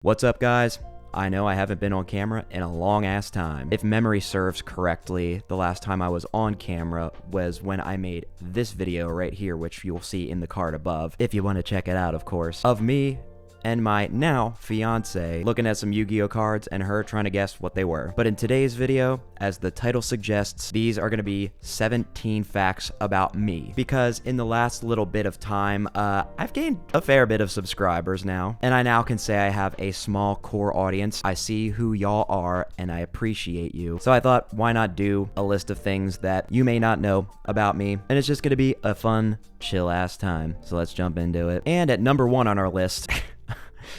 What's up, guys? I know I haven't been on camera in a long ass time. If memory serves correctly, the last time I was on camera was when I made this video right here, which you'll see in the card above, if you want to check it out, of course, of me and my now fiance looking at some Yu-Gi-Oh cards and her trying to guess what they were. But in today's video, as the title suggests, these are going to be 17 facts about me, because in the last little bit of time, I've gained a fair bit of subscribers now, and I now can say I have a small core audience. I see who y'all are and I appreciate you. So I thought, why not do a list of things that you may not know about me, and it's just going to be a fun, chill ass time. So let's jump into it. And at number 1 on our list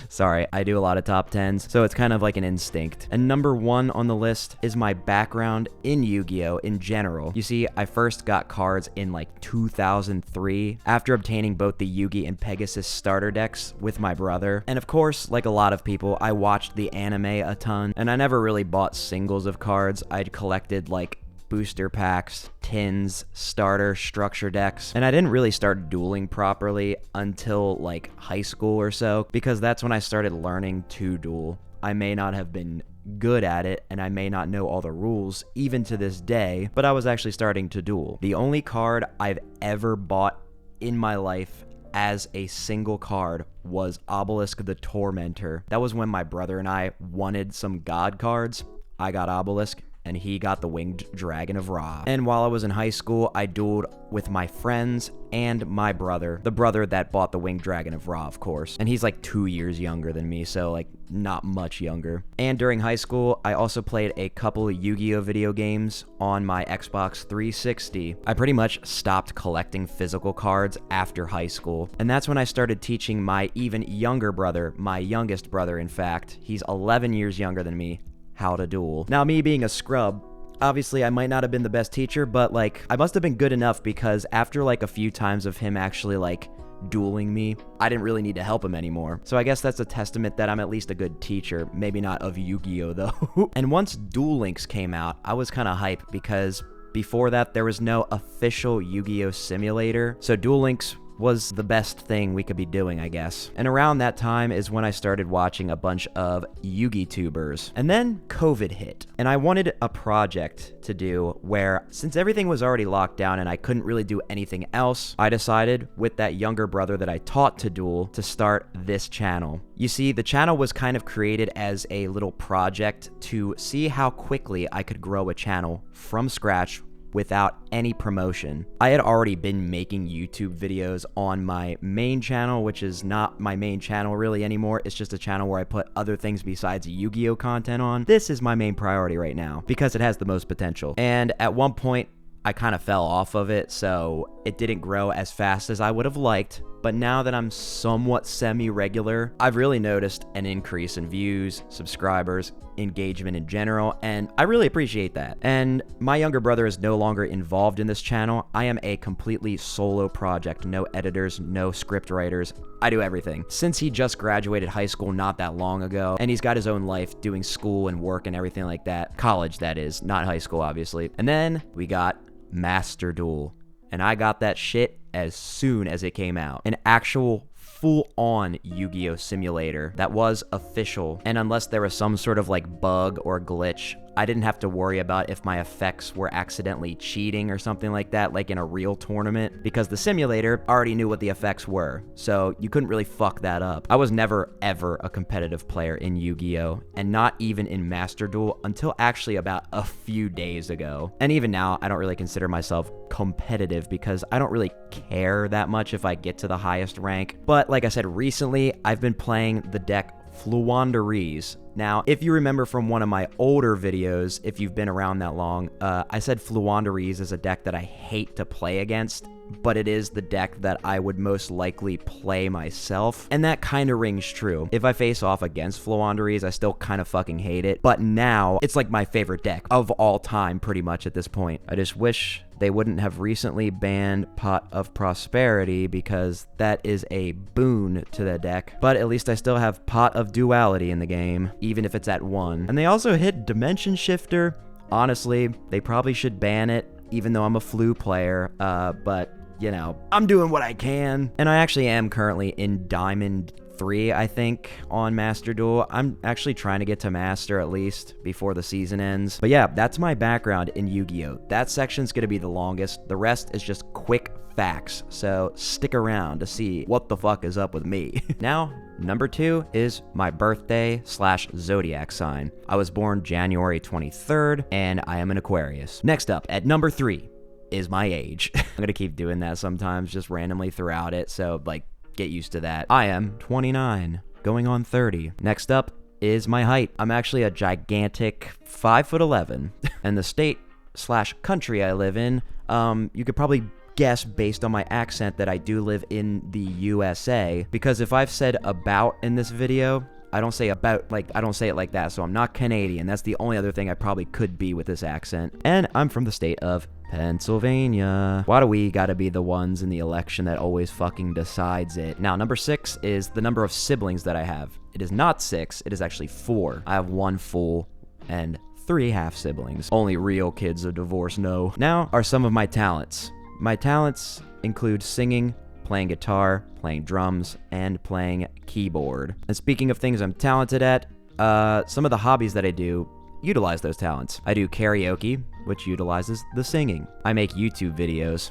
sorry, I do a lot of top 10s, so it's kind of like an instinct. And number 1 on the list is my background in Yu-Gi-Oh! In general. You see, I first got cards in like 2003 after obtaining both the Yugi and Pegasus starter decks with my brother. And of course, like a lot of people, I watched the anime a ton, and I never really bought singles of cards. I'd collected like booster packs, 10's, starter, structure decks, and I didn't really start dueling properly until like high school or so, because that's when I started learning to duel. I may not have been good at it, and I may not know all the rules even to this day, but I was actually starting to duel. The only card I've ever bought in my life as a single card was Obelisk the Tormentor. That was when my brother and I wanted some god cards. I got Obelisk, and he got the Winged Dragon of Ra. And while I was in high school, I dueled with my friends and my brother, the brother that bought the Winged Dragon of Ra, of course. And he's like 2 years younger than me, so like not much younger. And during high school, I also played a couple of Yu-Gi-Oh video games on my Xbox 360. I pretty much stopped collecting physical cards after high school. And that's when I started teaching my even younger brother, my youngest brother in fact, he's 11 years younger than me, how to duel. Now, me being a scrub, obviously I might not have been the best teacher, but like I must have been good enough, because after like a few times of him actually like dueling me, I didn't really need to help him anymore. So I guess that's a testament that I'm at least a good teacher, maybe not of Yu-Gi-Oh though. And once Duel Links came out, I was kind of hyped, because before that there was no official Yu-Gi-Oh simulator, so Duel Links was the best thing we could be doing, I guess. And around that time is when I started watching a bunch of Yu-Gi-Tubers. And then COVID hit, and I wanted a project to do where, since everything was already locked down and I couldn't really do anything else, I decided with that younger brother that I taught to duel to start this channel. You see, the channel was kind of created as a little project to see how quickly I could grow a channel from scratch without any promotion. I had already been making YouTube videos on my main channel, which is not my main channel really anymore. It's just a channel where I put other things besides Yu-Gi-Oh content on. This is my main priority right now because it has the most potential. And at one point, I kind of fell off of it, so it didn't grow as fast as I would have liked. But now that I'm somewhat semi-regular, I've really noticed an increase in views, subscribers, engagement in general, and I really appreciate that. And my younger brother is no longer involved in this channel. I am a completely solo project, no editors, no script writers. I do everything. Since he just graduated high school not that long ago, and he's got his own life doing school and work and everything like that. College, that is, not high school, obviously. And then we got Master Duel, and I got that shit as soon as it came out. An actual full-on Yu-Gi-Oh simulator that was official, and unless there was some sort of like bug or glitch, I didn't have to worry about if my effects were accidentally cheating or something like that, like in a real tournament, because the simulator already knew what the effects were, so you couldn't really fuck that up. I was never ever a competitive player in Yu-Gi-Oh, and not even in Master Duel until actually about a few days ago. And even now, I don't really consider myself competitive because I don't really care that much if I get to the highest rank. But like I said, recently, I've been playing the deck Fluandereeze. Now, if you remember from one of my older videos, if you've been around that long, I said Fluandereeze is a deck that I hate to play against, but it is the deck that I would most likely play myself, and that kind of rings true. If I face off against Fluandereeze, I still kind of fucking hate it, but now it's like my favorite deck of all time pretty much at this point. I just wish they wouldn't have recently banned Pot of Prosperity, because that is a boon to the deck, but at least I still have Pot of Duality in the game, even if it's at 1. And they also hit Dimension Shifter. Honestly, they probably should ban it, even though I'm a Flu player, but you know, I'm doing what I can. And I actually am currently in Diamond 3, I think, on Master Duel. I'm actually trying to get to Master at least before the season ends. But yeah, that's my background in Yu-Gi-Oh! That section's gonna be the longest. The rest is just quick facts, so stick around to see what the fuck is up with me. Now, number 2 is my birthday / zodiac sign. I was born January 23rd, and I am an Aquarius. Next up, at number 3, is my age. I'm gonna keep doing that sometimes, just randomly throughout it, so like, get used to that. I am 29, going on 30. Next up is my height. I'm actually a gigantic 5'11", and the state / country I live in, you could probably guess based on my accent that I do live in the USA, because if I've said about in this video, I don't say about, like, I don't say it like that, so I'm not Canadian. That's the only other thing I probably could be with this accent. And I'm from the state of Pennsylvania. Why do we gotta be the ones in the election that always fucking decides it? Now, number 6 is the number of siblings that I have. It is not 6, it is actually 4. I have 1 full and 3 half siblings. Only real kids of divorce know. Now are some of my talents. My talents include singing, playing guitar, playing drums, and playing keyboard. And speaking of things I'm talented at, some of the hobbies that I do utilize those talents. I do karaoke, which utilizes the singing. I make YouTube videos,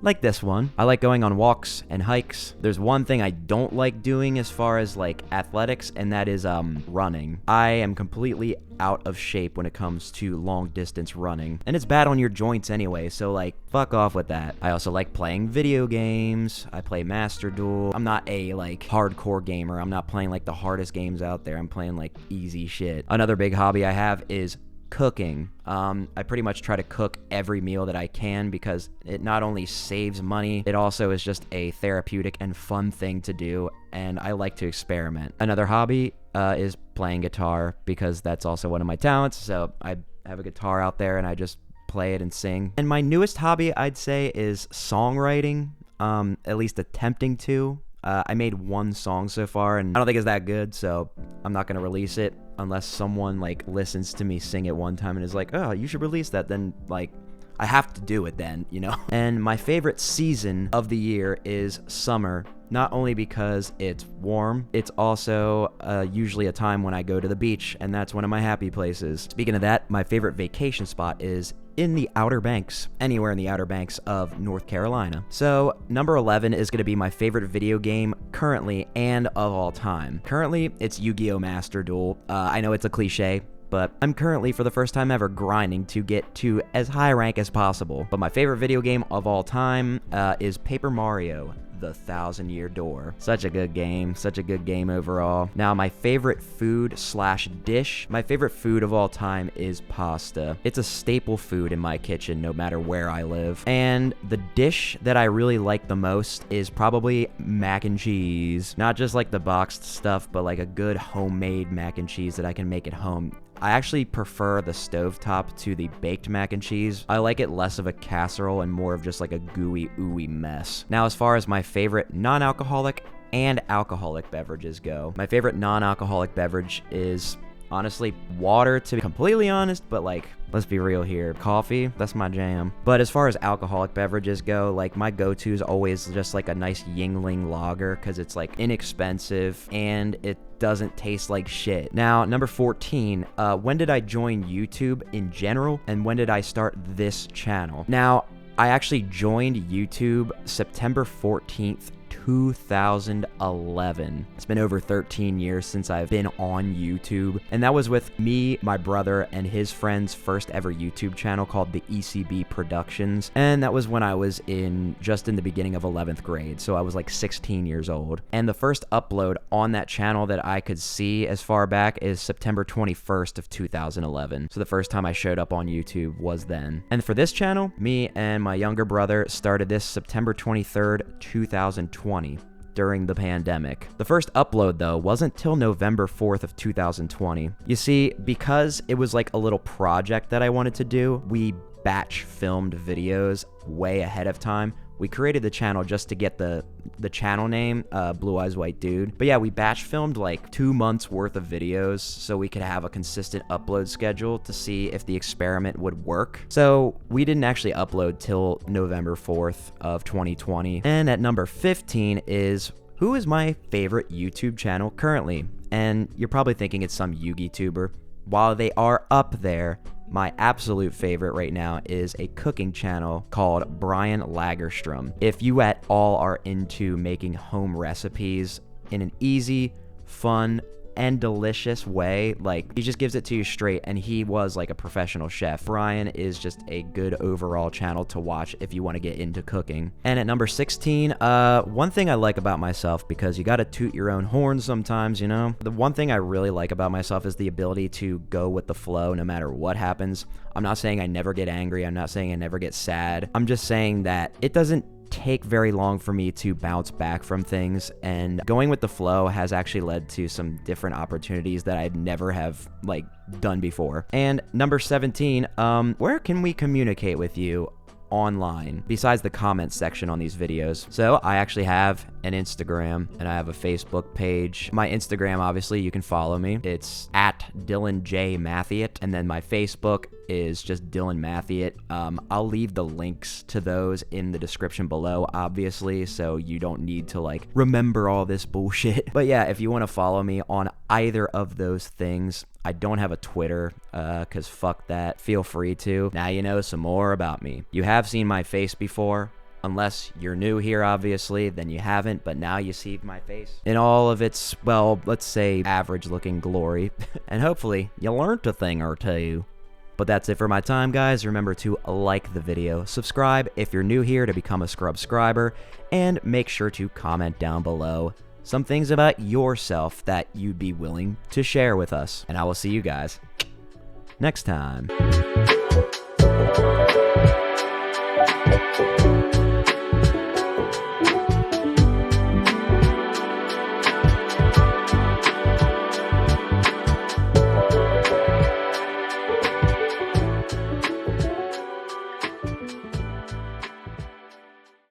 like this one. I like going on walks and hikes. There's one thing I don't like doing as far as like athletics, and that is running. I am completely out of shape when it comes to long distance running, and it's bad on your joints anyway, so like fuck off with that. I also like playing video games. I play Master Duel. I'm not a like hardcore gamer. I'm not playing like the hardest games out there. I'm playing like easy shit. Another big hobby I have is cooking. I pretty much try to cook every meal that I can because it not only saves money, it also is just a therapeutic and fun thing to do, and I like to experiment. Another hobby is playing guitar, because that's also one of my talents, so I have a guitar out there and I just play it and sing. And my newest hobby, I'd say, is songwriting, at least attempting to. I made 1 song so far, and I don't think it's that good, so I'm not gonna release it unless someone like listens to me sing it one time and is like, oh, you should release that. Then like I have to do it then, you know? And my favorite season of the year is summer, not only because it's warm, it's also usually a time when I go to the beach, and that's one of my happy places. Speaking of that, my favorite vacation spot is in the Outer Banks, anywhere in the Outer Banks of North Carolina. So number 11 is going to be my favorite video game currently and of all time. Currently, it's Yu-Gi-Oh! Master Duel. I know it's a cliche, but I'm currently, for the first time ever, grinding to get to as high rank as possible. But my favorite video game of all time is Paper Mario: The 1,000-Year Door. Such a good game overall. Now, my favorite food / dish, my favorite food of all time is pasta. It's a staple food in my kitchen no matter where I live. And the dish that I really like the most is probably mac and cheese. Not just like the boxed stuff, but like a good homemade mac and cheese that I can make at home. I actually prefer the stovetop to the baked mac and cheese. I like it less of a casserole and more of just like a gooey, ooey mess. Now, as far as my favorite non-alcoholic and alcoholic beverages go, my favorite non-alcoholic beverage is honestly water, to be completely honest, but like, let's be real here. Coffee, that's my jam. But as far as alcoholic beverages go, like my go-to is always just like a nice Yingling lager, because it's like inexpensive and it doesn't taste like shit. Now, number 14, when did I join YouTube in general, and when did I start this channel? Now, I actually joined YouTube September 14th, 2011. It's been over 13 years since I've been on YouTube, and that was with me, my brother, and his friend's first ever YouTube channel called the ECB Productions, and that was when I was just in the beginning of 11th grade, so I was like 16 years old. And the first upload on that channel that I could see as far back is September 21st of 2011, so the first time I showed up on YouTube was then. And for this channel, me and my younger brother started this September 23rd, 2020. During the pandemic. The first upload, though, wasn't till November 4th of 2020. You see, because it was like a little project that I wanted to do, we batch filmed videos way ahead of time. We created the channel just to get the channel name, Blue Eyes White Dude. But yeah, we batch filmed like 2 months worth of videos so we could have a consistent upload schedule to see if the experiment would work. So we didn't actually upload till November 4th of 2020. And at number 15 is who is my favorite YouTube channel currently? And you're probably thinking it's some YouTuber. While they are up there, my absolute favorite right now is a cooking channel called Brian Lagerstrom. If you at all are into making home recipes in an easy, fun, and delicious way, like, he just gives it to you straight, and he was like a professional chef. Brian is just a good overall channel to watch if you want to get into cooking. And at number 16, one thing I like about myself, because you gotta toot your own horn sometimes, you know? The one thing I really like about myself is the ability to go with the flow no matter what happens. I'm not saying I never get angry, I'm not saying I never get sad. I'm just saying that it doesn't take very long for me to bounce back from things, and going with the flow has actually led to some different opportunities that I'd never have like done before. And number 17, where can we communicate with you online besides the comments section on these videos? So I actually have an Instagram and I have a Facebook page. My Instagram, obviously, you can follow me. It's at Dylan J Mathiot, and then my Facebook is just Dylan Mathiot. I'll leave the links to those in the description below, obviously, so you don't need to like remember all this bullshit. But yeah, if you want to follow me on either of those things. I don't have a Twitter, because fuck that. Feel free to. Now you know some more about me. You have seen my face before. Unless you're new here, obviously, then you haven't, but now you see my face in all of its, well, let's say average-looking glory. And hopefully, you learned a thing or two. But that's it for my time, guys. Remember to like the video, subscribe if you're new here to become a subscriber, and make sure to comment down below some things about yourself that you'd be willing to share with us. And I will see you guys next time.